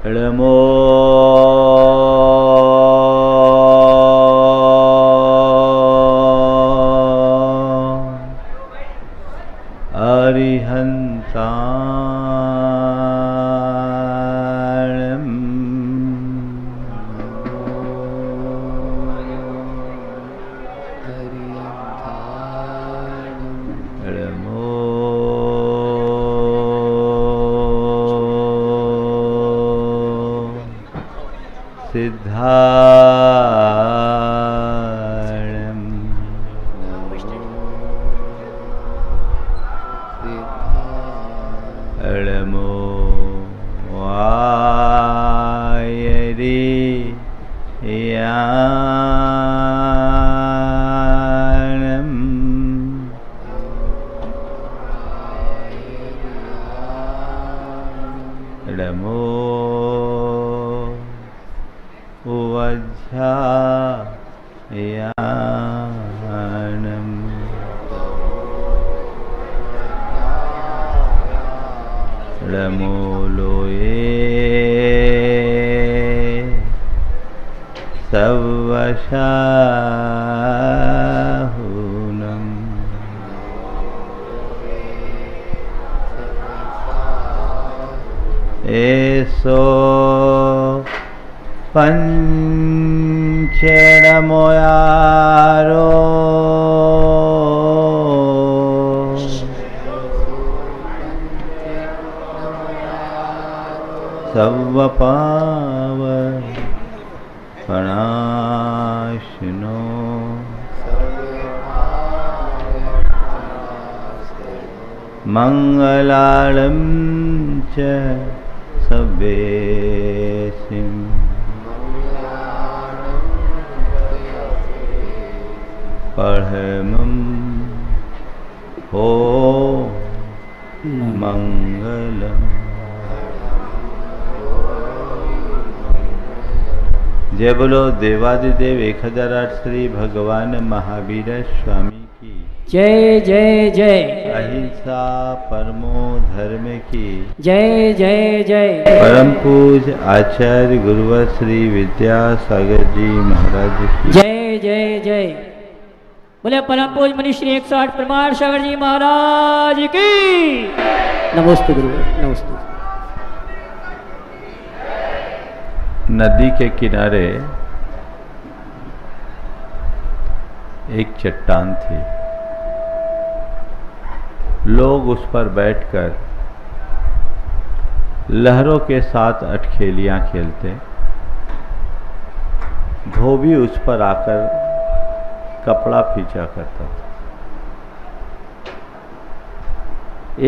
नमो अरिहंताणं नमो सिद्धाणं नमो वायरियाणं नमो वज्रायाणं नमो लोये सवशाहुनं एसो पंचनमोयारो सर्वपावपनाशनो मंगलालं च सवेसिं परमं हो मंगलम्। जय बोलो देवादिदेव 1008 श्री भगवान महावीर स्वामी की जय जय जय। अहिंसा परमो धर्म की जय जय जय। परम पूज आचार्य गुरुवर श्री विद्यासागर जी महाराज की जय जय जय। बोले परम पूज मनीष श्री 108 प्रमाण सागर जी महाराज की नमस्ते गुरुवर नमस्ते। नदी के किनारे एक चट्टान थी। लोग उस पर बैठकर लहरों के साथ अटखेलियां खेलते। धोबी उस पर आकर कपड़ा फींचा करता था।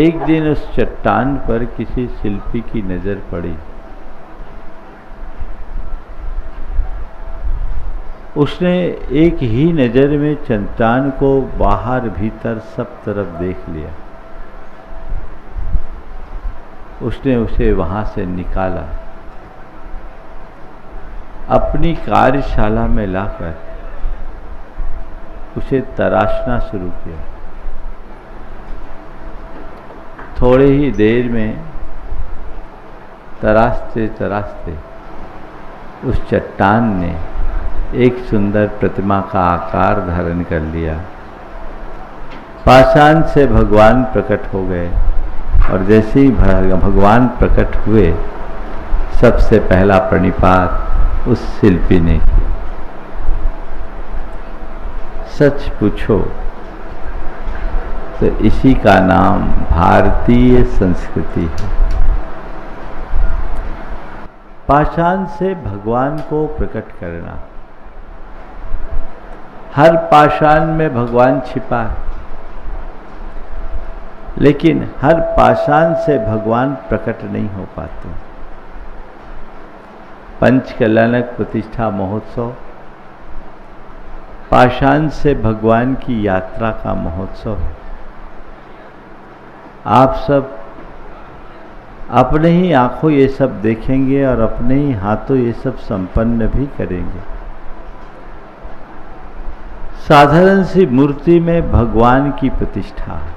एक दिन उस चट्टान पर किसी शिल्पी की नजर पड़ी। उसने एक ही नजर में चट्टान को बाहर भीतर सब तरफ देख लिया। उसने उसे वहां से निकाला, अपनी कार्यशाला में लाकर उसे तराशना शुरू किया। थोड़ी ही देर में तराशते तराशते उस चट्टान ने एक सुंदर प्रतिमा का आकार धारण कर लिया। पाषाण से भगवान प्रकट हो गए और जैसे ही भगवान प्रकट हुए सबसे पहला प्रणिपात उस शिल्पी ने किया। सच पूछो तो इसी का नाम भारतीय संस्कृति है। पाषाण से भगवान को प्रकट करना। हर पाषाण में भगवान छिपा है, लेकिन हर पाषाण से भगवान प्रकट नहीं हो पाते। पंचकल्याणक प्रतिष्ठा महोत्सव पाषाण से भगवान की यात्रा का महोत्सव है। आप सब अपने ही आंखों ये सब देखेंगे और अपने ही हाथों ये सब संपन्न भी करेंगे। साधारण सी मूर्ति में भगवान की प्रतिष्ठा है,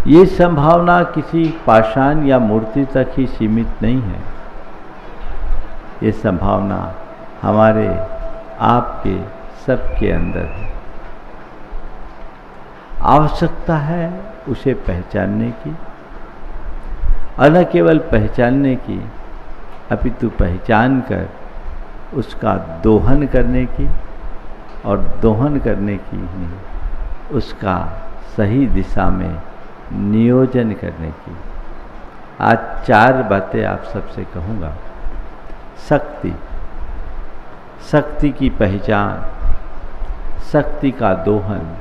ये संभावना किसी पाषाण या मूर्ति तक ही सीमित नहीं है। ये संभावना हमारे आपके सबके अंदर है। आवश्यकता है उसे पहचानने की, और न केवल पहचानने की अपितु पहचान कर उसका दोहन करने की, और दोहन करने की नहीं, उसका सही दिशा में नियोजन करने की। आज 4 बातें आप सबसे कहूँगा। शक्ति, शक्ति की पहचान, शक्ति का दोहन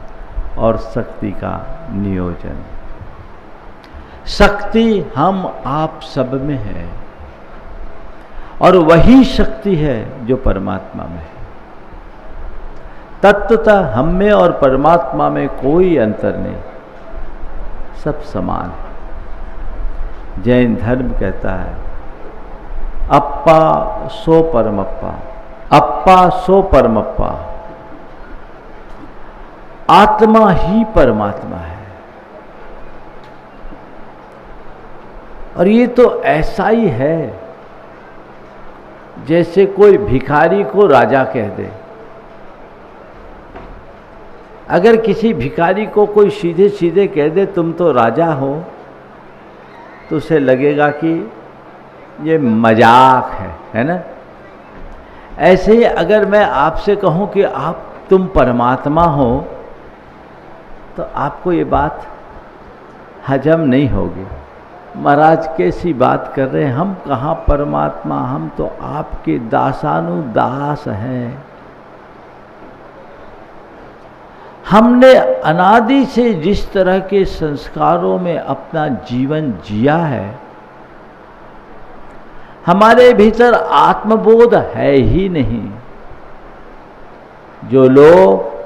और शक्ति का नियोजन। शक्ति हम आप सब में है, और वही शक्ति है जो परमात्मा में है। तत्वतः हम में और परमात्मा में कोई अंतर नहीं, सब समान है। जैन धर्म कहता है अप्पा सो परमप्पा, अप्पा सो परमप्पा। आत्मा ही परमात्मा है। और ये तो ऐसा ही है जैसे कोई भिखारी को राजा कह दे। अगर किसी भिखारी को कोई सीधे सीधे कह दे तुम तो राजा हो, तो उसे लगेगा कि ये मजाक है ना। ऐसे ही अगर मैं आपसे कहूं कि तुम परमात्मा हो, तो आपको ये बात हजम नहीं होगी। महाराज कैसी बात कर रहे हैं, हम कहाँ परमात्मा, हम तो आपके दासानुदास हैं। हमने अनादि से जिस तरह के संस्कारों में अपना जीवन जिया है, हमारे भीतर आत्मबोध है ही नहीं। जो लोग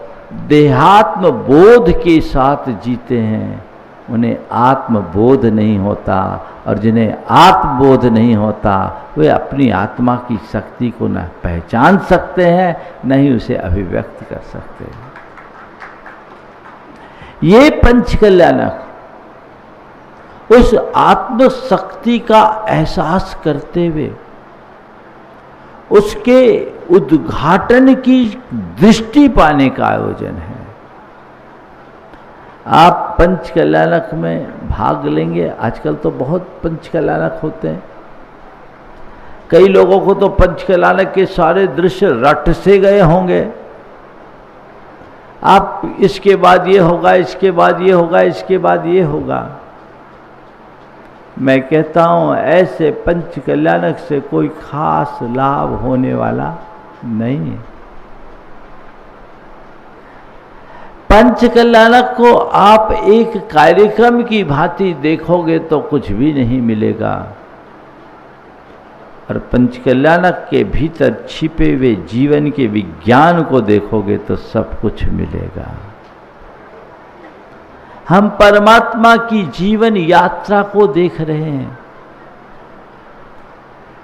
देहात्म बोध के साथ जीते हैं उन्हें आत्मबोध नहीं होता, और जिन्हें आत्मबोध नहीं होता वे अपनी आत्मा की शक्ति को न पहचान सकते हैं न ही उसे अभिव्यक्त कर सकते हैं। ये पंचकल्याणक उस आत्मशक्ति का एहसास करते हुए उसके उद्घाटन की दृष्टि पाने का आयोजन है। आप पंचकल्याणक में भाग लेंगे। आजकल तो बहुत पंचकल्याणक होते हैं। कई लोगों को तो पंचकल्याणक के सारे दृश्य रट से गए होंगे। आप इसके बाद ये होगा, इसके बाद ये होगा, इसके बाद ये होगा। मैं कहता हूं ऐसे पंचकल्याणक से कोई खास लाभ होने वाला नहीं है। पंचकल्याणक को आप एक कार्यक्रम की भांति देखोगे तो कुछ भी नहीं मिलेगा, और पंचकल्याणक के भीतर छिपे हुए जीवन के विज्ञान को देखोगे तो सब कुछ मिलेगा। हम परमात्मा की जीवन यात्रा को देख रहे हैं।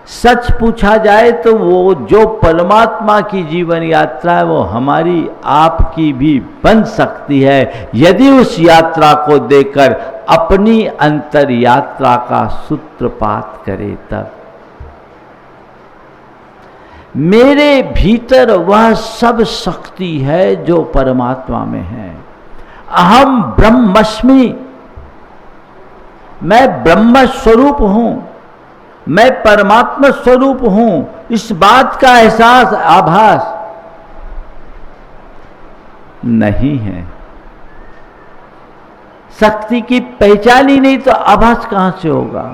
सच पूछा जाए तो वो जो परमात्मा की जीवन यात्रा है वो हमारी आपकी भी बन सकती है, यदि उस यात्रा को देखकर अपनी अंतर यात्रा का सूत्रपात करे तब। मेरे भीतर वह सब शक्ति है जो परमात्मा में है। अहम ब्रह्मस्मि, मैं ब्रह्म स्वरूप हूं, मैं परमात्मा स्वरूप हूं। इस बात का एहसास, आभास नहीं है। शक्ति की पहचान ही नहीं तो आभास कहां से होगा।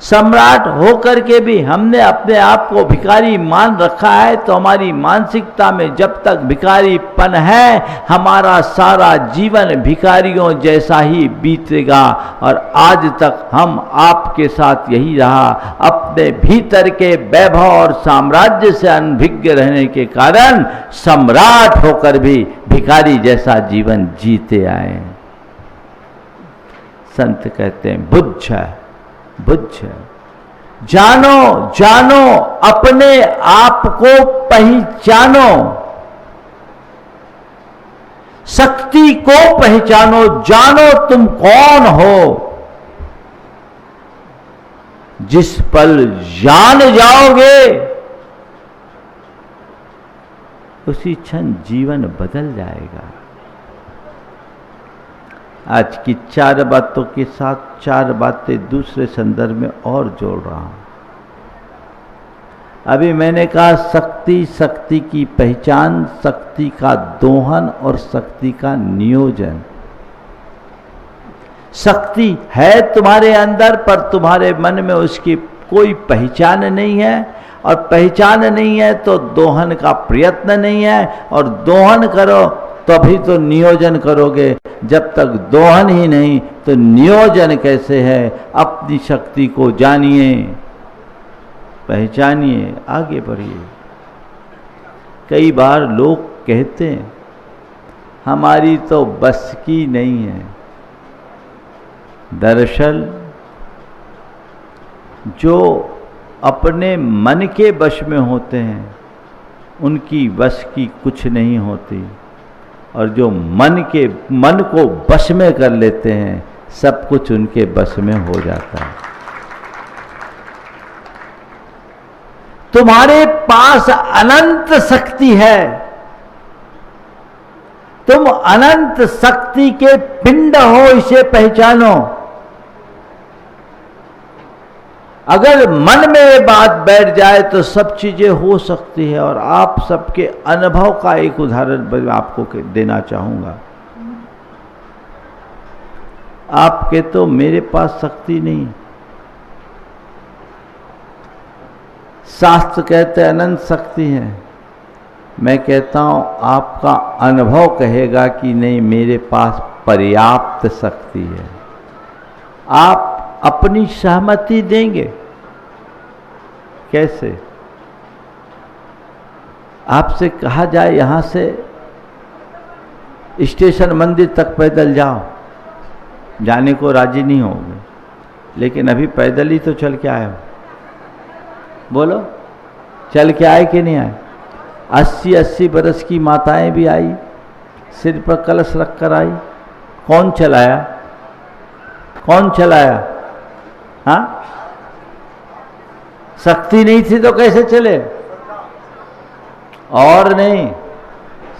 सम्राट होकर के भी हमने अपने आप को भिखारी मान रखा है, तो हमारी मानसिकता में जब तक भिखारीपन है हमारा सारा जीवन भिखारियों जैसा ही बीतेगा। और आज तक हम आपके साथ यही रहा, अपने भीतर के वैभव और साम्राज्य से अनभिज्ञ रहने के कारण सम्राट होकर भी भिखारी जैसा जीवन जीते आए। संत कहते हैं बुझ बुझ, जानो जानो अपने आप को पहचानो। शक्ति को पहचानो, जानो तुम कौन हो। जिस पल जान जाओगे उसी क्षण जीवन बदल जाएगा। आज की 4 बातों के साथ 4 बातें दूसरे संदर्भ में और जोड़ रहा हूं। अभी मैंने कहा शक्ति, शक्ति की पहचान, शक्ति का दोहन और शक्ति का नियोजन। शक्ति है तुम्हारे अंदर, पर तुम्हारे मन में उसकी कोई पहचान नहीं है, और पहचान नहीं है तो दोहन का प्रयत्न नहीं है, और दोहन करो तभी तो नियोजन करोगे। जब तक दोहन ही नहीं तो नियोजन कैसे है। अपनी शक्ति को जानिए, पहचानिए, आगे बढ़िए। कई बार लोग कहते हैं हमारी तो बस की नहीं है। दरअसल जो अपने मन के वश में होते हैं उनकी बस की कुछ नहीं होती, और जो मन को वश में कर लेते हैं सब कुछ उनके वश में हो जाता है। तुम्हारे पास अनंत शक्ति है, तुम अनंत शक्ति के पिंड हो, इसे पहचानो। अगर मन में ये बात बैठ जाए तो सब चीजें हो सकती है। और आप सबके अनुभव का एक उदाहरण मैं आपको देना चाहूंगा। आपके तो मेरे पास शक्ति नहीं। शास्त्र कहते हैं अनंत शक्ति है, मैं कहता हूं आपका अनुभव कहेगा कि नहीं मेरे पास पर्याप्त शक्ति है। आप अपनी सहमति देंगे कैसे? आपसे कहा जाए यहां से स्टेशन मंदिर तक पैदल जाओ, जाने को राजी नहीं होगे, लेकिन अभी पैदल ही तो चल के आए हो। बोलो, चल के आए कि नहीं आए? 80-80 बरस की माताएं भी आई, सिर पर कलश रख कर आई। कौन चलाया? कौन चलाया? हाँ, शक्ति नहीं थी तो कैसे चले? और नहीं,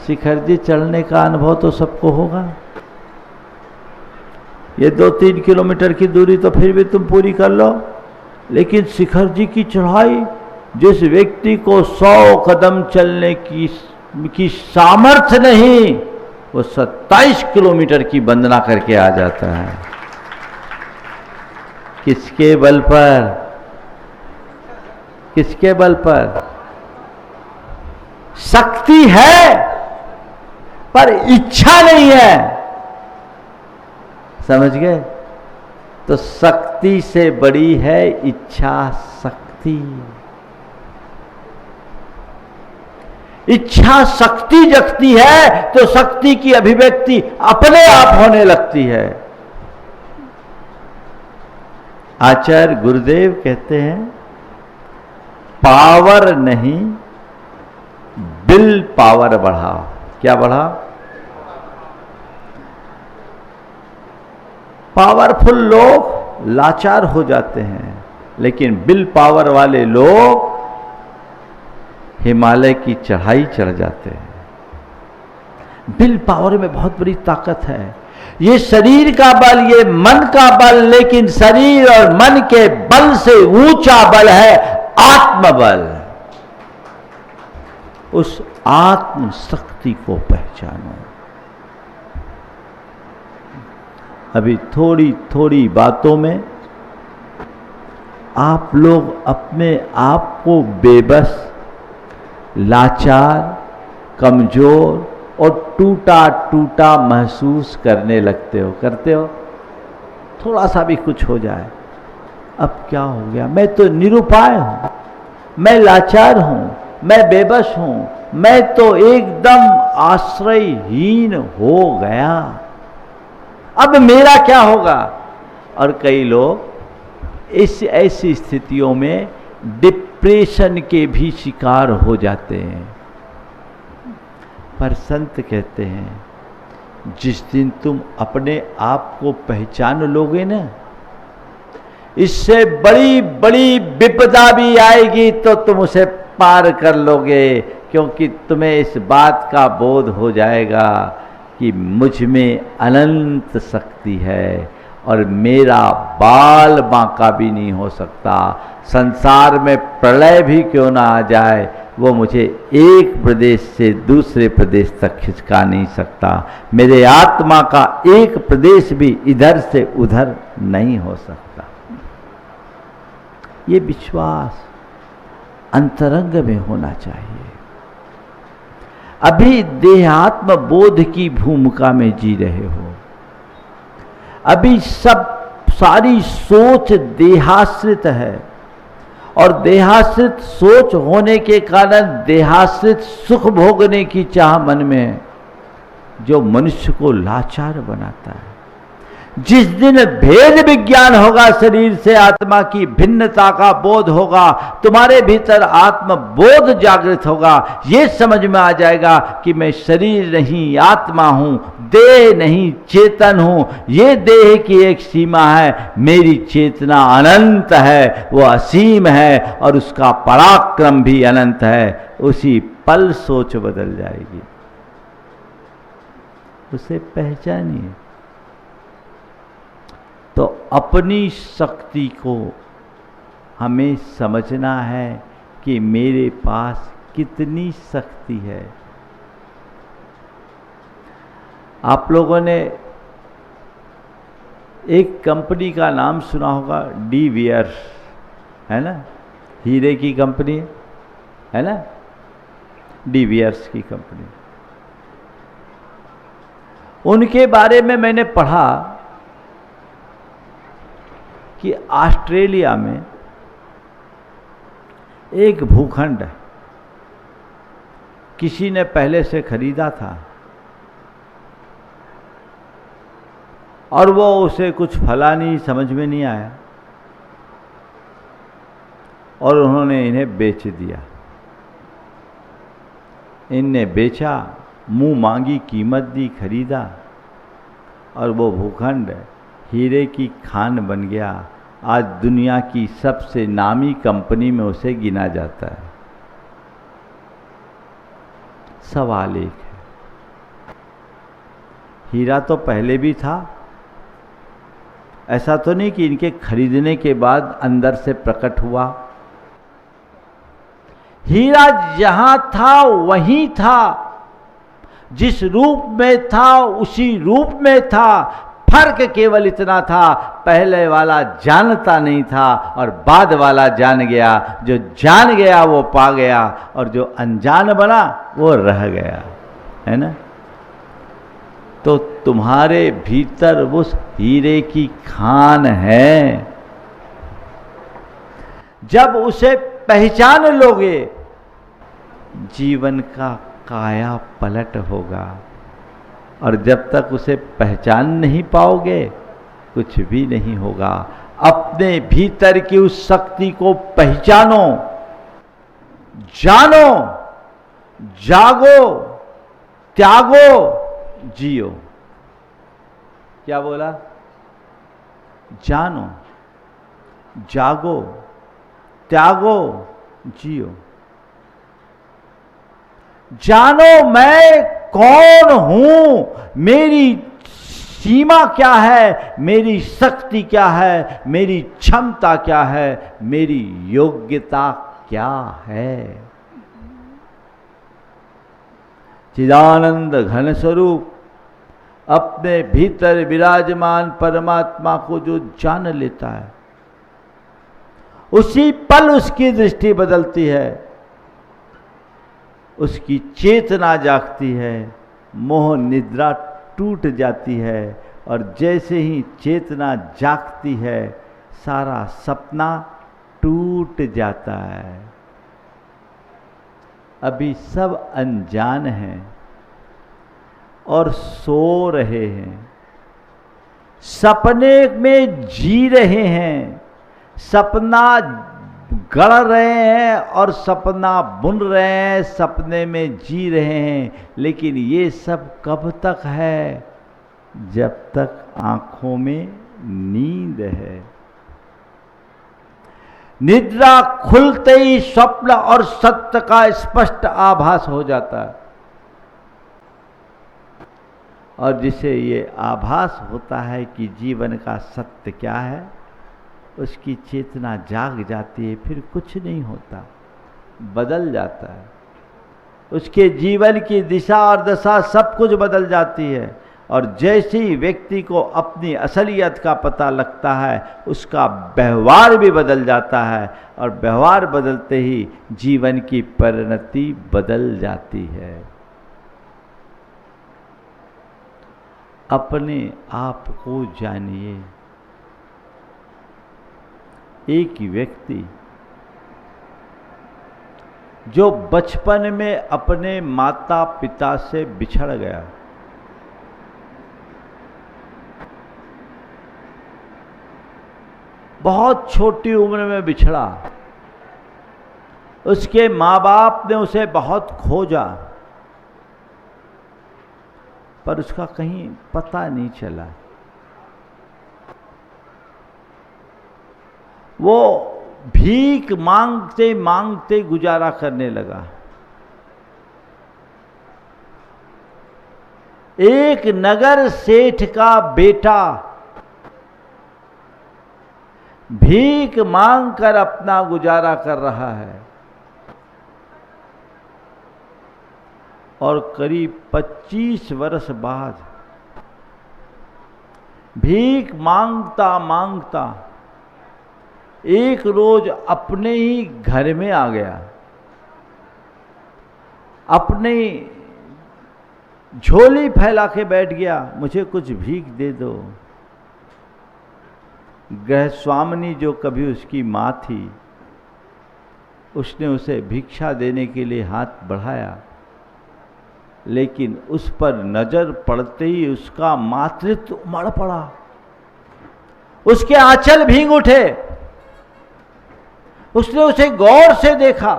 शिखर जी चढ़ने का अनुभव तो सबको होगा। ये 2-3 किलोमीटर की दूरी तो फिर भी तुम पूरी कर लो, लेकिन शिखर जी की चढ़ाई, जिस व्यक्ति को 100 कदम चलने की सामर्थ्य नहीं, वो 27 किलोमीटर की वंदना करके आ जाता है। किसके बल पर? किसके बल पर? शक्ति है पर इच्छा नहीं है। समझ गए? तो शक्ति से बड़ी है इच्छा शक्ति। इच्छा शक्ति जगती है तो शक्ति की अभिव्यक्ति अपने आप होने लगती है। आचार्य गुरुदेव कहते हैं पावर नहीं, विल पावर बढ़ाओ। क्या बढ़ाओ? पावरफुल लोग लाचार हो जाते हैं, लेकिन विल पावर वाले लोग हिमालय की चढ़ाई चढ़ जाते हैं। विल पावर में बहुत बड़ी ताकत है। ये शरीर का बल, ये मन का बल, लेकिन शरीर और मन के बल से ऊंचा बल है आत्मबल। उस आत्म शक्ति को पहचानो। अभी थोड़ी थोड़ी बातों में आप लोग अपने आप को बेबस, लाचार, कमजोर और टूटा टूटा महसूस करने लगते हो। करते हो? थोड़ा सा भी कुछ हो जाए, अब क्या हो गया, मैं तो निरुपाय हूं, मैं लाचार हूं, मैं बेबस हूं, मैं तो एकदम आश्रयहीन हो गया, अब मेरा क्या होगा। और कई लोग इस ऐसी स्थितियों में डिप्रेशन के भी शिकार हो जाते हैं। पर संत कहते हैं जिस दिन तुम अपने आप को पहचान लोगे ना, इससे बड़ी बड़ी विपदा भी आएगी तो तुम उसे पार कर लोगे, क्योंकि तुम्हें इस बात का बोध हो जाएगा कि मुझ में अनंत शक्ति है और मेरा बाल बांका भी नहीं हो सकता। संसार में प्रलय भी क्यों ना आ जाए, वो मुझे एक प्रदेश से दूसरे प्रदेश तक खिसका नहीं सकता। मेरे आत्मा का एक प्रदेश भी इधर से उधर नहीं हो सकता। ये विश्वास अंतरंग में होना चाहिए। अभी देहात्म बोध की भूमिका में जी रहे हो, अभी सारी सोच देहाश्रित है और देहाश्रित सोच होने के कारण देहाश्रित सुख भोगने की चाह मन में है, जो मनुष्य को लाचार बनाता है। जिस दिन भेद विज्ञान होगा, शरीर से आत्मा की भिन्नता का बोध होगा, तुम्हारे भीतर आत्म बोध जागृत होगा, ये समझ में आ जाएगा कि मैं शरीर नहीं आत्मा हूं, देह नहीं चेतन हूं। ये देह की एक सीमा है, मेरी चेतना अनंत है, वो असीम है और उसका पराक्रम भी अनंत है। उसी पल सोच बदल जाएगी। उसे पहचानिए। तो अपनी शक्ति को हमें समझना है कि मेरे पास कितनी शक्ति है। आप लोगों ने एक कंपनी का नाम सुना होगा, डी वियर, है ना, हीरे की कंपनी है ना, डी वियर्स की कंपनी। उनके बारे में मैंने पढ़ा कि ऑस्ट्रेलिया में एक भूखंड किसी ने पहले से खरीदा था और वो उसे कुछ फला नहीं, समझ में नहीं आया और उन्होंने इन्हें बेच दिया। इनने बेचा, मुंह मांगी कीमत दी, खरीदा और वो भूखंड हीरे की खान बन गया। आज दुनिया की सबसे नामी कंपनी में उसे गिना जाता है। सवाल एक है, हीरा तो पहले भी था, ऐसा तो नहीं कि इनके खरीदने के बाद अंदर से प्रकट हुआ। हीरा जहां था वहीं था, जिस रूप में था उसी रूप में था। फर्क केवल इतना था, पहले वाला जानता नहीं था और बाद वाला जान गया। जो जान गया वो पा गया और जो अनजान बना वो रह गया, है ना। तो तुम्हारे भीतर उस हीरे की खान है। जब उसे पहचान लोगे, जीवन का काया पलट होगा और जब तक उसे पहचान नहीं पाओगे कुछ भी नहीं होगा। अपने भीतर की उस शक्ति को पहचानो, जानो, जागो, त्यागो, जियो। क्या बोला? जानो, जागो, त्यागो, जियो। जानो मैं कौन हूं, मेरी सीमा क्या है, मेरी शक्ति क्या है, मेरी क्षमता क्या है, मेरी योग्यता क्या है। चिदानंद घन स्वरूप अपने भीतर विराजमान परमात्मा को जो जान लेता है, उसी पल उसकी दृष्टि बदलती है, उसकी चेतना जागती है, मोह निद्रा टूट जाती है और जैसे ही चेतना जागती है सारा सपना टूट जाता है। अभी सब अनजान हैं और सो रहे हैं, सपने में जी रहे हैं, सपना गढ़ रहे हैं और सपना बुन रहे हैं, सपने में जी रहे हैं। लेकिन ये सब कब तक है? जब तक आंखों में नींद है। निद्रा खुलते ही स्वप्न और सत्य का स्पष्ट आभास हो जाता है, और जिसे ये आभास होता है कि जीवन का सत्य क्या है, उसकी चेतना जाग जाती है। फिर कुछ नहीं होता, बदल जाता है। उसके जीवन की दिशा और दशा सब कुछ बदल जाती है। और जैसे ही व्यक्ति को अपनी असलियत का पता लगता है, उसका व्यवहार भी बदल जाता है, और व्यवहार बदलते ही जीवन की परिणति बदल जाती है। अपने आप को जानिए। एक व्यक्ति जो बचपन में अपने माता पिता से बिछड़ गया, बहुत छोटी उम्र में बिछड़ा, उसके माँ बाप ने उसे बहुत खोजा, पर उसका कहीं पता नहीं चला। वो भीख मांगते मांगते गुजारा करने लगा। एक नगर सेठ का बेटा भीख मांगकर अपना गुजारा कर रहा है, और करीब 25 वर्ष बाद भीख मांगता मांगता एक रोज अपने ही घर में आ गया। अपनी झोली फैला के बैठ गया, मुझे कुछ भीख दे दो। गृहस्वामिनी जो कभी उसकी माँ थी, उसने उसे भिक्षा देने के लिए हाथ बढ़ाया, लेकिन उस पर नजर पड़ते ही उसका मातृत्व उमड़ पड़ा। उसके आंचल भीग उठे। उसने उसे गौर से देखा,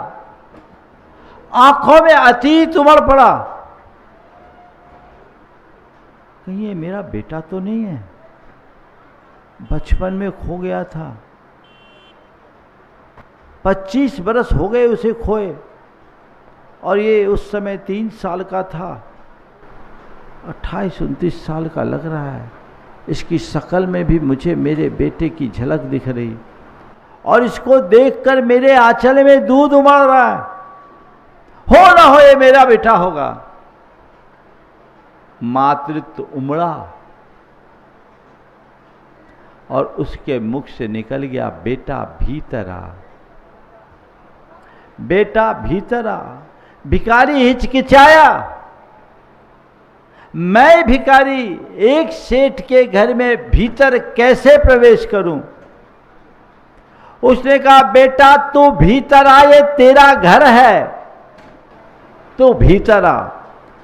आंखों में अतीत उमड़ पड़ा। कहीं ये मेरा बेटा तो नहीं है, बचपन में खो गया था। 25 बरस हो गए उसे खोए, और ये उस समय 3 साल का था। 28-29 साल का लग रहा है। इसकी शक्ल में भी मुझे मेरे बेटे की झलक दिख रही, और इसको देखकर मेरे आंचल में दूध उमड़ रहा है। हो ना हो ये मेरा बेटा होगा। मातृत्व उमड़ा, और उसके मुख से निकल गया, बेटा भीतर आ, बेटा भीतर आ। भिखारी हिचकिचाया। मैं भिखारी एक सेठ के घर में भीतर कैसे प्रवेश करूं? उसने कहा, बेटा तू भीतर आ, ये तेरा घर है, तू भीतर आ।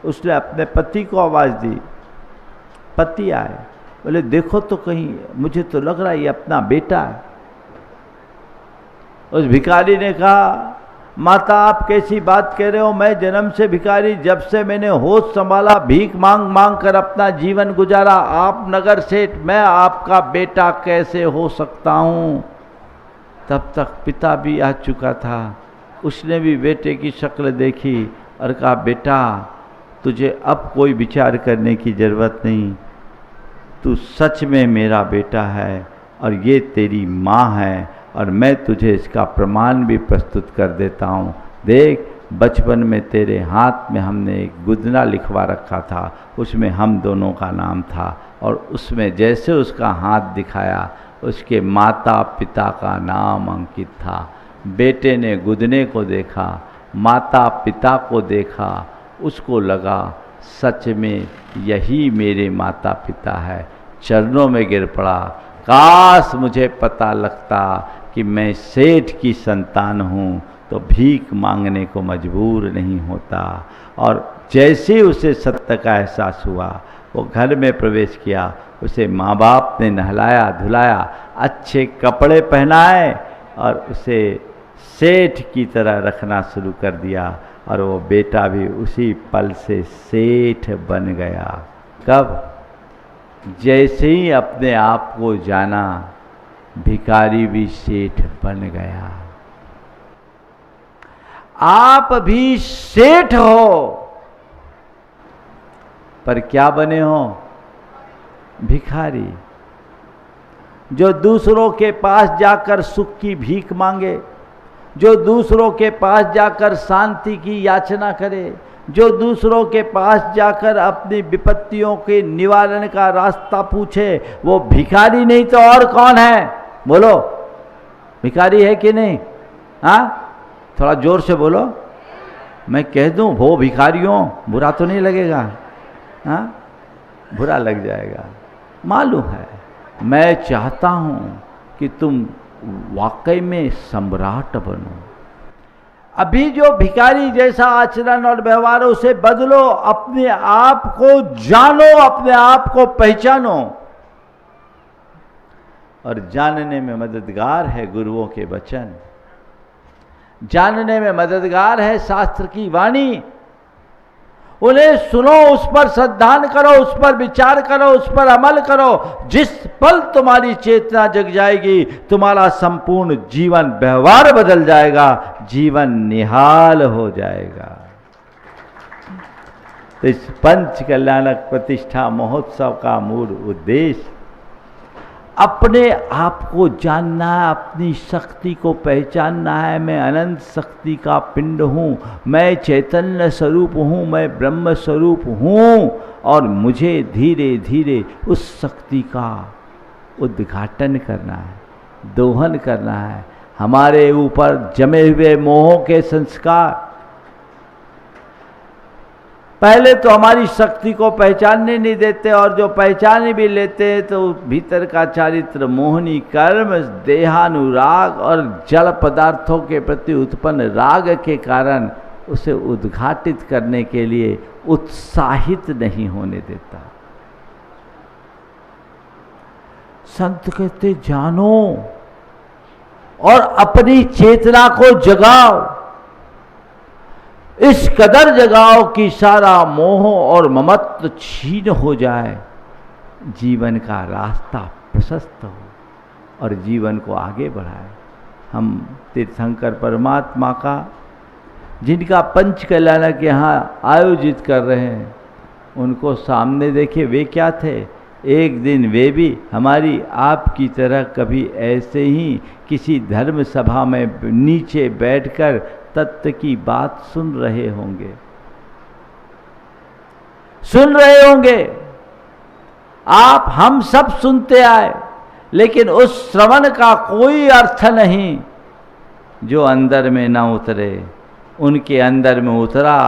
उसने अपने पति को आवाज दी। पति आए, बोले देखो तो कहीं, मुझे तो लग रहा है ये अपना बेटा है। उस भिखारी ने कहा, माता आप कैसी बात कह रहे हो? मैं जन्म से भिखारी, जब से मैंने होश संभाला भीख मांग मांग कर अपना जीवन गुजारा। आप नगर सेठ, मैं आपका बेटा कैसे हो सकता हूं? तब तक पिता भी आ चुका था। उसने भी बेटे की शक्ल देखी और कहा, बेटा तुझे अब कोई विचार करने की जरूरत नहीं, तू सच में मेरा बेटा है, और ये तेरी माँ है, और मैं तुझे इसका प्रमाण भी प्रस्तुत कर देता हूँ। देख, बचपन में तेरे हाथ में हमने एक गुदना लिखवा रखा था, उसमें हम दोनों का नाम था, और उसमें जैसे उसका हाथ दिखाया, उसके माता पिता का नाम अंकित था। बेटे ने गुदने को देखा, माता पिता को देखा, उसको लगा सच में यही मेरे माता पिता है। चरणों में गिर पड़ा, काश मुझे पता लगता कि मैं सेठ की संतान हूँ तो भीख मांगने को मजबूर नहीं होता। और जैसे उसे सत्य का एहसास हुआ, वो घर में प्रवेश किया। उसे माँ बाप ने नहलाया धुलाया, अच्छे कपड़े पहनाए, और उसे सेठ की तरह रखना शुरू कर दिया, और वो बेटा भी उसी पल से सेठ बन गया। कब? जैसे ही अपने आप को जाना, भिखारी भी सेठ बन गया। आप भी सेठ हो, पर क्या बने हो? भिखारी, जो दूसरों के पास जाकर सुख की भीख मांगे, जो दूसरों के पास जाकर शांति की याचना करे, जो दूसरों के पास जाकर अपनी विपत्तियों के निवारण का रास्ता पूछे, वो भिखारी नहीं तो और कौन है? बोलो, भिखारी है कि नहीं? हाँ, थोड़ा जोर से बोलो, मैं कह दूं वो भिखारियों, बुरा तो नहीं लगेगा? हाँ, बुरा लग जाएगा, मालूम है। मैं चाहता हूं कि तुम वाकई में सम्राट बनो। अभी जो भिखारी जैसा आचरण और व्यवहार, उसे बदलो, अपने आप को जानो, अपने आप को पहचानो। और जानने में मददगार है गुरुओं के वचन, जानने में मददगार है शास्त्र की वाणी। उन्हें सुनो, उस पर श्रद्धान करो, उस पर विचार करो, उस पर अमल करो। जिस पल तुम्हारी चेतना जग जाएगी, तुम्हारा संपूर्ण जीवन व्यवहार बदल जाएगा, जीवन निहाल हो जाएगा। तो इस पंच कल्याणक प्रतिष्ठा महोत्सव का मूल उद्देश्य अपने आप को जानना है, अपनी शक्ति को पहचानना है। मैं अनंत शक्ति का पिंड हूँ, मैं चैतन्य स्वरूप हूँ, मैं ब्रह्म स्वरूप हूँ, और मुझे धीरे धीरे उस शक्ति का उद्घाटन करना है, दोहन करना है। हमारे ऊपर जमे हुए मोहों के संस्कार पहले तो हमारी शक्ति को पहचानने नहीं देते, और जो पहचान भी लेते हैं तो भीतर का चारित्र मोहनी कर्म, देहानुराग और जड़ पदार्थों के प्रति उत्पन्न राग के कारण उसे उद्घाटित करने के लिए उत्साहित नहीं होने देता। संत कहते जानो और अपनी चेतना को जगाओ, इस कदर जगाओ कि सारा मोह और ममत्व छीन हो जाए, जीवन का रास्ता प्रशस्त हो और जीवन को आगे बढ़ाए। हम तीर्थंकर परमात्मा का, जिनका पंच कल्याणक यहाँ आयोजित कर रहे हैं, उनको सामने देखे, वे क्या थे? एक दिन वे भी हमारी आपकी तरह कभी ऐसे ही किसी धर्म सभा में नीचे बैठकर तत्व की बात सुन रहे होंगे, सुन रहे होंगे। आप हम सब सुनते आए, लेकिन उस श्रवण का कोई अर्थ नहीं जो अंदर में ना उतरे। उनके अंदर में उतरा,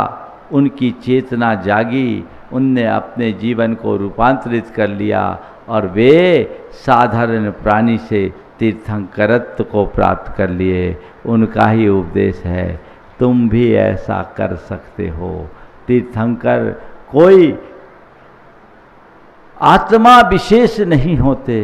उनकी चेतना जागी, उनने अपने जीवन को रूपांतरित कर लिया और वे साधारण प्राणी से तीर्थंकरत्व को प्राप्त कर लिए। उनका ही उपदेश है, तुम भी ऐसा कर सकते हो। तीर्थंकर कोई आत्मा विशेष नहीं होते,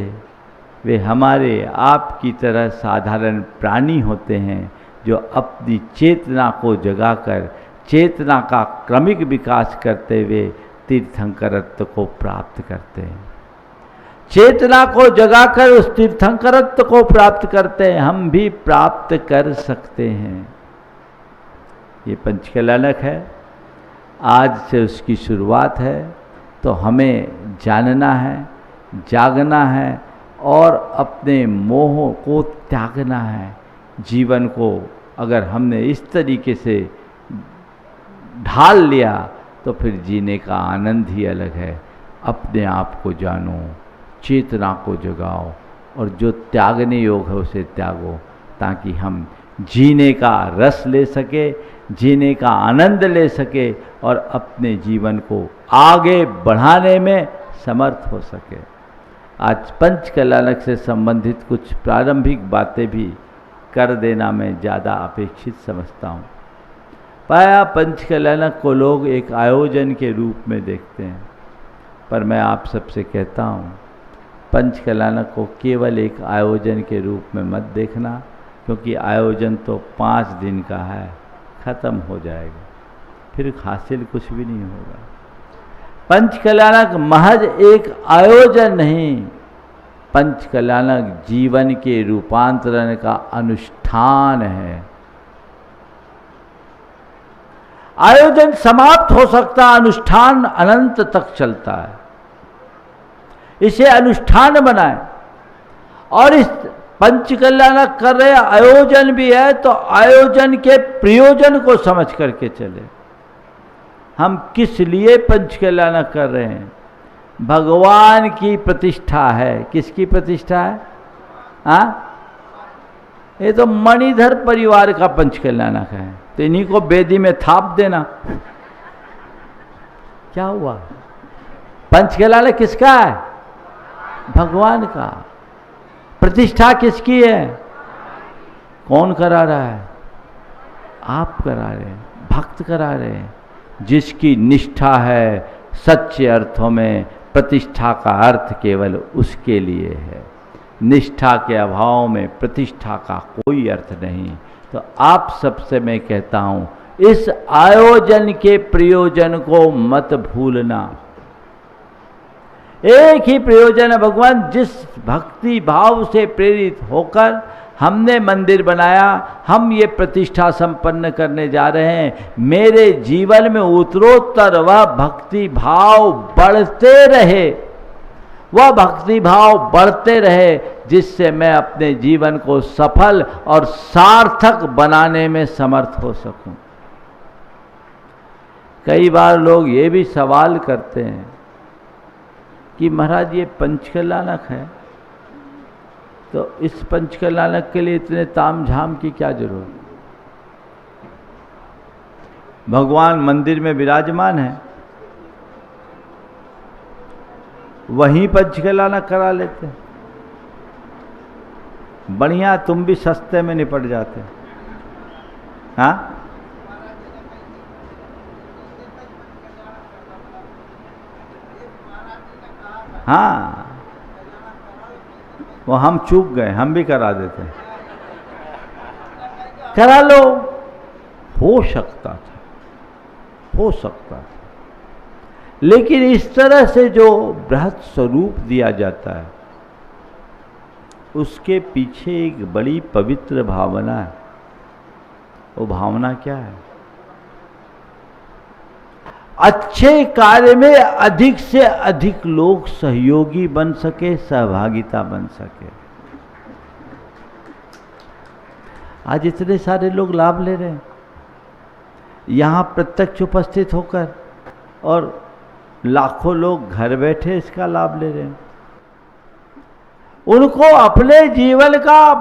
वे हमारे आपकी तरह साधारण प्राणी होते हैं, जो अपनी चेतना को जगाकर चेतना का क्रमिक विकास करते हुए तीर्थंकरत्व को प्राप्त करते हैं। चेतना को जगाकर उस तीर्थंकरत्व को प्राप्त करते हैं। हम भी प्राप्त कर सकते हैं। ये पंच कल्याणक है, आज से उसकी शुरुआत है। तो हमें जानना है, जागना है और अपने मोह को त्यागना है। जीवन को अगर हमने इस तरीके से ढाल लिया तो फिर जीने का आनंद ही अलग है। अपने आप को जानो, चेतना को जगाओ और जो त्यागने योग है उसे त्यागो, ताकि हम जीने का रस ले सके, जीने का आनंद ले सके और अपने जीवन को आगे बढ़ाने में समर्थ हो सके। आज पंच कल्याणक से संबंधित कुछ प्रारंभिक बातें भी कर देना मैं ज़्यादा अपेक्षित समझता हूँ। पाया पंच कल्याणक को लोग एक आयोजन के रूप में देखते हैं, पर मैं आप सबसे कहता हूँ, पंच कल्याणक को केवल एक आयोजन के रूप में मत देखना, क्योंकि आयोजन तो 5 दिन का है, ख़त्म हो जाएगा, फिर हासिल कुछ भी नहीं होगा। पंचकल्याणक महज एक आयोजन नहीं, पंचकल्याणक जीवन के रूपांतरण का अनुष्ठान है। आयोजन समाप्त हो सकता, अनुष्ठान अनंत तक चलता है। इसे अनुष्ठान बनाए, और इस पंचकल्याणक कर रहे आयोजन भी है तो आयोजन के प्रयोजन को समझ करके चले। हम किस लिए पंचकल्याणक कर रहे हैं? भगवान की प्रतिष्ठा है। किसकी प्रतिष्ठा है? हाँ, ये तो मणिधर परिवार का पंचकल्याणक है, तो इन्हीं को बेदी में थाप देना। क्या हुआ? पंचकल्याणक किसका है? भगवान का। प्रतिष्ठा किसकी है? कौन करा रहा है? आप करा रहे हैं, भक्त करा रहे हैं। जिसकी निष्ठा है, सच्चे अर्थों में प्रतिष्ठा का अर्थ केवल उसके लिए है। निष्ठा के अभाव में प्रतिष्ठा का कोई अर्थ नहीं। तो आप सबसे मैं कहता हूं, इस आयोजन के प्रयोजन को मत भूलना। एक ही प्रयोजन है भगवान, जिस भक्ति भाव से प्रेरित होकर हमने मंदिर बनाया, हम ये प्रतिष्ठा संपन्न करने जा रहे हैं, मेरे जीवन में उत्तरोत्तर वह भक्ति भाव बढ़ते रहे, वह भक्ति भाव बढ़ते रहे, जिससे मैं अपने जीवन को सफल और सार्थक बनाने में समर्थ हो सकूं। कई बार लोग ये भी सवाल करते हैं कि महाराज ये पंचकल्याणक है, तो इस पंचकल्याणक के लिए इतने तामझाम की क्या जरूरत? भगवान मंदिर में विराजमान है, वहीं पंचकल्याणक करा लेते हैं। बढ़िया, तुम भी सस्ते में निपट जाते। हाँ, हाँ, वो हम चूक गए, हम भी करा देते। करा लो। हो सकता था, हो सकता था, लेकिन इस तरह से जो बृहत स्वरूप दिया जाता है, उसके पीछे एक बड़ी पवित्र भावना है। वो भावना क्या है? अच्छे कार्य में अधिक से अधिक लोग सहयोगी बन सके, सहभागिता बन सके। आज इतने सारे लोग लाभ ले रहे हैं यहां प्रत्यक्ष उपस्थित होकर, और लाखों लोग घर बैठे इसका लाभ ले रहे हैं। उनको अपने जीवन का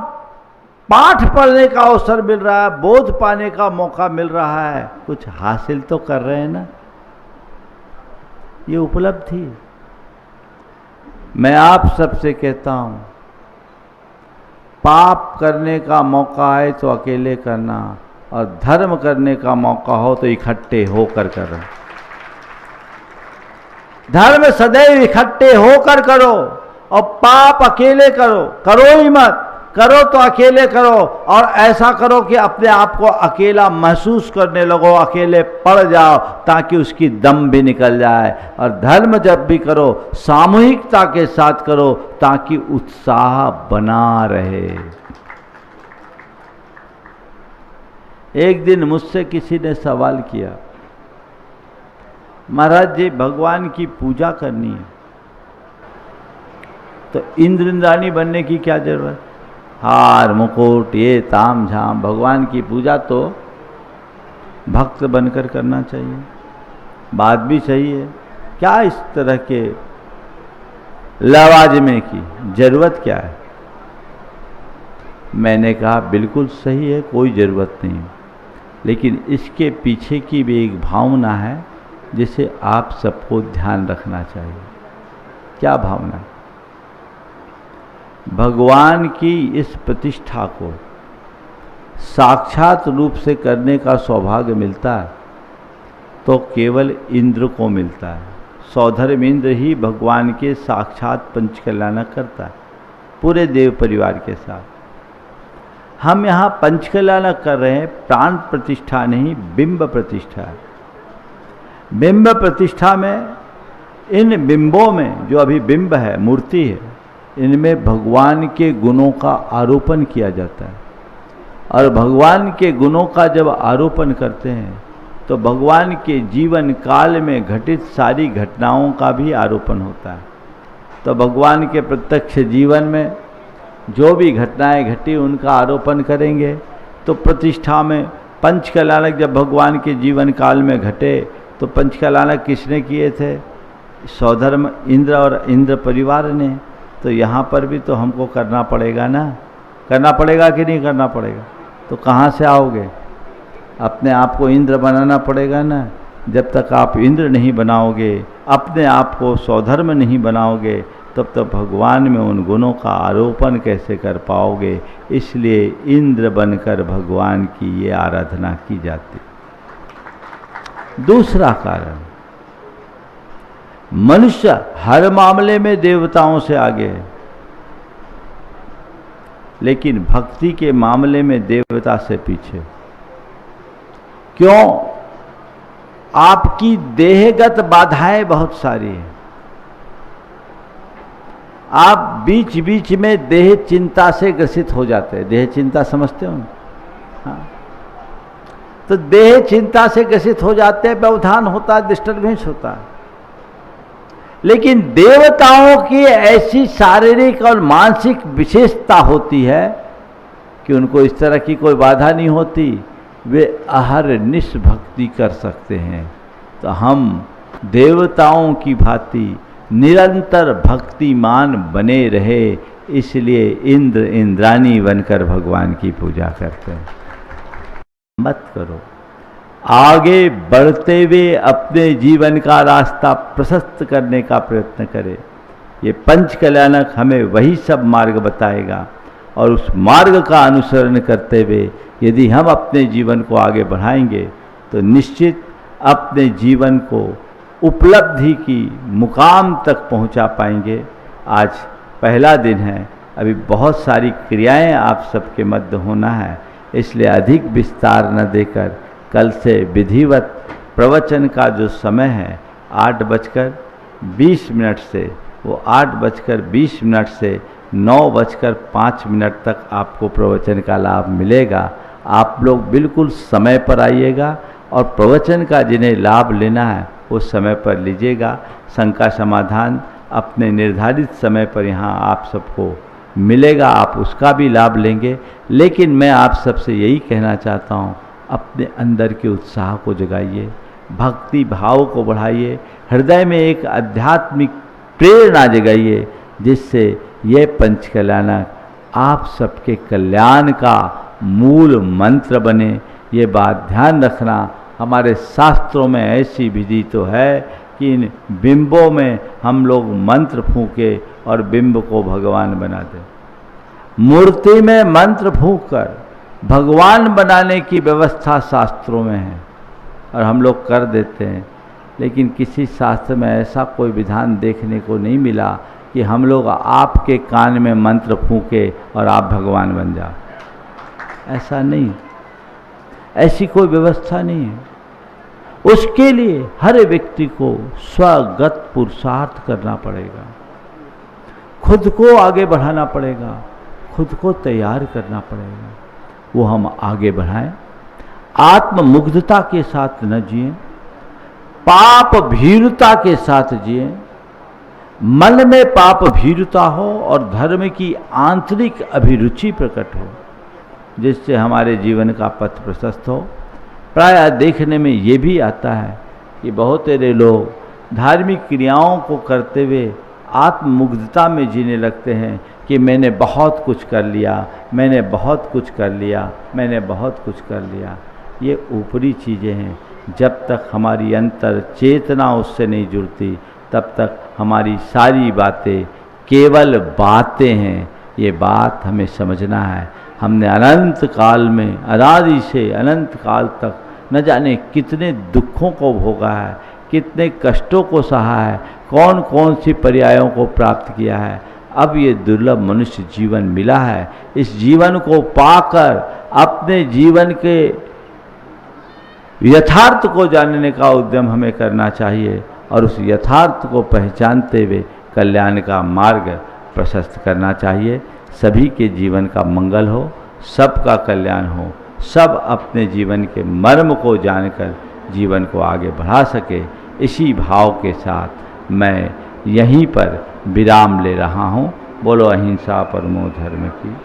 पाठ पढ़ने का अवसर मिल रहा है, बोध पाने का मौका मिल रहा है, कुछ हासिल तो कर रहे हैं ना। ये उपलब्धि। मैं आप सबसे कहता हूं, पाप करने का मौका है तो अकेले करना, और धर्म करने का मौका हो तो इकट्ठे होकर करना। धर्म सदैव इकट्ठे होकर करो, और पाप अकेले करो, करो ही मत। करो तो अकेले करो, और ऐसा करो कि अपने आप को अकेला महसूस करने लगो, अकेले पड़ जाओ, ताकि उसकी दम भी निकल जाए। और धर्म जब भी करो सामूहिकता के साथ करो, ताकि उत्साह बना रहे। एक दिन मुझसे किसी ने सवाल किया, महाराज जी भगवान की पूजा करनी है तो इंद्र इंद्राणी बनने की क्या जरूरत? हार मुकुट ये ताम झाम, भगवान की पूजा तो भक्त बनकर करना चाहिए। बात भी सही है, क्या इस तरह के लवाजमे की जरूरत क्या है? मैंने कहा बिल्कुल सही है, कोई ज़रूरत नहीं, लेकिन इसके पीछे की भी एक भावना है जिसे आप सबको ध्यान रखना चाहिए। क्या भावना? भगवान की इस प्रतिष्ठा को साक्षात रूप से करने का सौभाग्य मिलता है तो केवल इंद्र को मिलता है। सौधर्म इंद्र ही भगवान के साक्षात पंचकल्याणक करता है पूरे देव परिवार के साथ। हम यहाँ पंचकल्याणक कर रहे हैं, प्राण प्रतिष्ठा नहीं, बिंब प्रतिष्ठा है। बिंब प्रतिष्ठा में इन बिंबों में, जो अभी बिंब है, मूर्ति है, इनमें भगवान के गुणों का आरोपण किया जाता है। और भगवान के गुणों का जब आरोपण करते हैं तो भगवान के जीवन काल में घटित सारी घटनाओं का भी आरोपण होता है। तो भगवान के प्रत्यक्ष जीवन में जो भी घटनाएं घटी उनका आरोपण करेंगे। तो प्रतिष्ठा में पंचकल्याणक जब भगवान के जीवन काल में घटे तो पंचकल्याणक किसने किए थे? सौधर्म इंद्र और इंद्र परिवार ने। तो यहाँ पर भी तो हमको करना पड़ेगा ना, करना पड़ेगा कि नहीं करना पड़ेगा? तो कहाँ से आओगे? अपने आप को इंद्र बनाना पड़ेगा ना। जब तक आप इंद्र नहीं बनाओगे, अपने आप को सौधर्म नहीं बनाओगे, तब तक भगवान में उन गुणों का आरोपण कैसे कर पाओगे? इसलिए इंद्र बनकर भगवान की ये आराधना की जाती। दूसरा कारण, मनुष्य हर मामले में देवताओं से आगे है, लेकिन भक्ति के मामले में देवता से पीछे। क्यों? आपकी देहगत बाधाएं बहुत सारी हैं। आप बीच बीच में देह चिंता से ग्रसित हो जाते हैं। देह चिंता समझते हो? हाँ। तो देह चिंता से ग्रसित हो जाते हैं, व्यवधान होता है, डिस्टर्बेंस होता है। लेकिन देवताओं की ऐसी शारीरिक और मानसिक विशेषता होती है कि उनको इस तरह की कोई बाधा नहीं होती, वे अहरनिश भक्ति कर सकते हैं। तो हम देवताओं की भांति निरंतर भक्तिमान बने रहे, इसलिए इंद्र इंद्राणी बनकर भगवान की पूजा करते हैं। मत करो, आगे बढ़ते हुए अपने जीवन का रास्ता प्रशस्त करने का प्रयत्न करें। ये पंच कल्याणक हमें वही सब मार्ग बताएगा, और उस मार्ग का अनुसरण करते हुए यदि हम अपने जीवन को आगे बढ़ाएंगे तो निश्चित अपने जीवन को उपलब्धि की मुकाम तक पहुंचा पाएंगे। आज पहला दिन है, अभी बहुत सारी क्रियाएं आप सबके मध्य होना है, इसलिए अधिक विस्तार न देकर कल से विधिवत प्रवचन का जो समय है 8:20 से, वो 8:20 से 9:05 तक आपको प्रवचन का लाभ मिलेगा। आप लोग बिल्कुल समय पर आइएगा और प्रवचन का जिन्हें लाभ लेना है वो समय पर लीजिएगा। शंका समाधान अपने निर्धारित समय पर यहाँ आप सबको मिलेगा, आप उसका भी लाभ लेंगे। लेकिन मैं आप सबसे यही कहना चाहता हूँ, अपने अंदर के उत्साह को जगाइए, भक्ति भाव को बढ़ाइए, हृदय में एक आध्यात्मिक प्रेरणा जगाइए, जिससे ये पंच कल्याणक आप सबके कल्याण का मूल मंत्र बने। ये बात ध्यान रखना, हमारे शास्त्रों में ऐसी विधि तो है कि इन बिंबों में हम लोग मंत्र फूंके और बिंब को भगवान बना दें। मूर्ति में मंत्र फूंक कर भगवान बनाने की व्यवस्था शास्त्रों में है और हम लोग कर देते हैं, लेकिन किसी शास्त्र में ऐसा कोई विधान देखने को नहीं मिला कि हम लोग आपके कान में मंत्र फूंके और आप भगवान बन जाओ। ऐसा नहीं, ऐसी कोई व्यवस्था नहीं है। उसके लिए हर व्यक्ति को स्वगत पुरुषार्थ करना पड़ेगा, खुद को आगे बढ़ाना पड़ेगा, खुद को तैयार करना पड़ेगा। वो हम आगे बढ़ाएं, आत्ममुग्धता के साथ न जिएं, पाप भीरुता के साथ जिएं। मन में पाप भीरुता हो और धर्म की आंतरिक अभिरुचि प्रकट हो, जिससे हमारे जीवन का पथ प्रशस्त हो। प्रायः देखने में ये भी आता है कि बहुत सारे लोग धार्मिक क्रियाओं को करते हुए आत्ममुग्धता में जीने लगते हैं कि मैंने बहुत कुछ कर लिया, मैंने बहुत कुछ कर लिया, मैंने बहुत कुछ कर लिया। ये ऊपरी चीज़ें हैं। जब तक हमारी अंतर चेतना उससे नहीं जुड़ती, तब तक हमारी सारी बातें केवल बातें हैं। ये बात हमें समझना है। हमने अनंत काल में, अनादि से अनंत काल तक न जाने कितने दुखों को भोगा है, कितने कष्टों को सहा है, कौन कौन सी पर्यायों को प्राप्त किया है। अब ये दुर्लभ मनुष्य जीवन मिला है। इस जीवन को पाकर अपने जीवन के यथार्थ को जानने का उद्यम हमें करना चाहिए और उस यथार्थ को पहचानते हुए कल्याण का मार्ग प्रशस्त करना चाहिए। सभी के जीवन का मंगल हो, सबका कल्याण हो, सब अपने जीवन के मर्म को जानकर जीवन को आगे बढ़ा सके, इसी भाव के साथ मैं यहीं पर विराम ले रहा हूँ। बोलो अहिंसा परमो धर्म की।